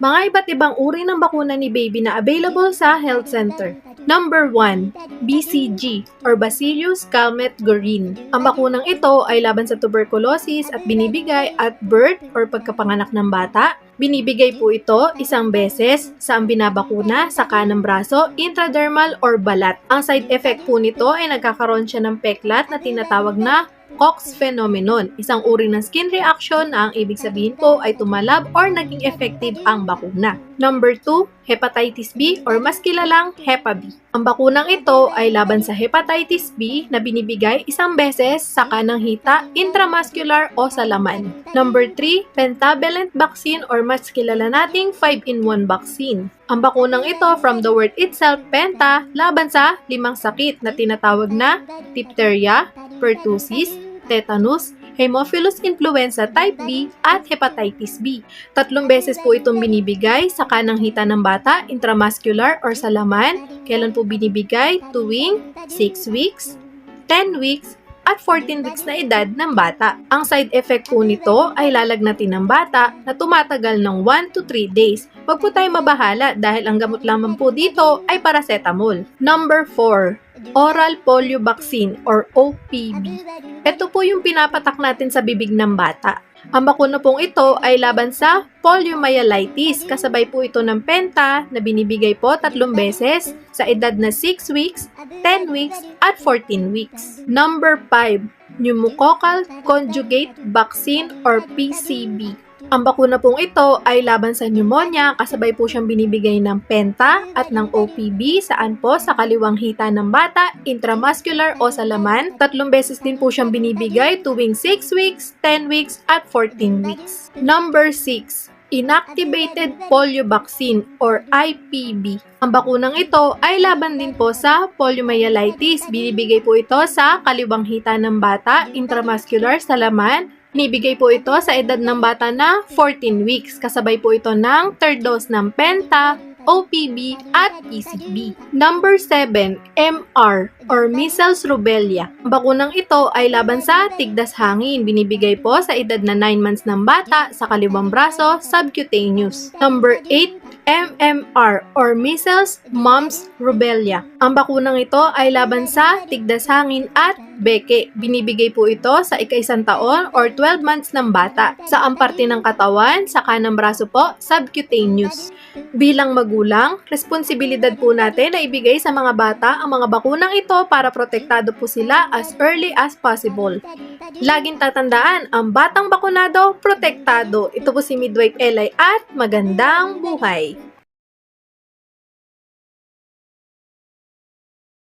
Mga iba't ibang uri ng bakuna ni baby na available sa health center. Number 1, BCG or Bacillus Calmette-Guerin. Ang bakunang ito ay laban sa tuberculosis at binibigay at birth or pagkapanganak ng bata. Binibigay po ito isang beses sa ang binabakuna sa kanang braso, intradermal or balat. Ang side effect po nito ay nagkakaroon siya ng peklat na tinatawag na Koch phenomenon, isang uri ng skin reaction na ang ibig sabihin po ay tumalab or naging effective ang bakuna. Number 2, hepatitis B or mas kilalang Hepa B. Ang bakunang ito ay laban sa hepatitis B na binibigay isang beses sa kanang hita, intramuscular o sa laman. Number 3, pentavalent vaccine or mas kilala nating 5-in-1 vaccine. Ang bakunang ito from the word itself, penta, laban sa 5 sakit na tinatawag na diphtheria, pertussis, tetanus, Haemophilus influenza type B at hepatitis B. 3 beses po itong binibigay sa kanang hita ng bata, intramuscular or sa laman. Kailan po binibigay? Tuwing 6 weeks, 10 weeks, at 14 weeks na edad ng bata. Ang side effect po nito ay lalagnatin ng bata na tumatagal ng 1 to 3 days. Huwag po tayo mabahala dahil ang gamot lamang po dito ay paracetamol. Number 4, oral polio vaccine or OPV. Ito po yung pinapatak natin sa bibig ng bata. Ang bakuna pong ito ay laban sa poliomyelitis. Kasabay po ito ng penta na binibigay po 3 beses sa edad na 6 weeks, 10 weeks, at 14 weeks. Number 5, pneumococcal conjugate vaccine or PCV. Ang bakuna pong ito ay laban sa pneumonia, kasabay po siyang binibigay ng penta at ng OPV saan po sa kaliwang hita ng bata, intramuscular o sa laman. 3 beses din po siyang binibigay tuwing 6 weeks, 10 weeks at 14 weeks. Number 6, inactivated polio vaccine or IPV. Ang bakunang ito ay laban din po sa poliomyelitis. Binibigay po ito sa kaliwang hita ng bata, intramuscular sa laman. Binibigay po ito sa edad ng bata na 14 weeks. Kasabay po ito ng 3rd dose ng penta, OPV at PCV. Number 7, MR or measles rubella. Ang bakunang ito ay laban sa tigdas hangin. Binibigay po sa edad na 9 months ng bata sa kaliwang braso, subcutaneous. Number 8, MMR or measles, mumps, rubella. Ang bakunang ito ay laban sa tigdas hangin at beke. Binibigay po ito sa ika-1 taon or 12 months ng bata. Sa ang parte ng katawan, sa kanang braso po, subcutaneous. Bilang magulang, responsibilidad po natin na ibigay sa mga bata ang mga bakunang ito para protektado po sila as early as possible. Laging tatandaan, ang batang bakunado, protektado. Ito po si Midwife Eli at magandang buhay!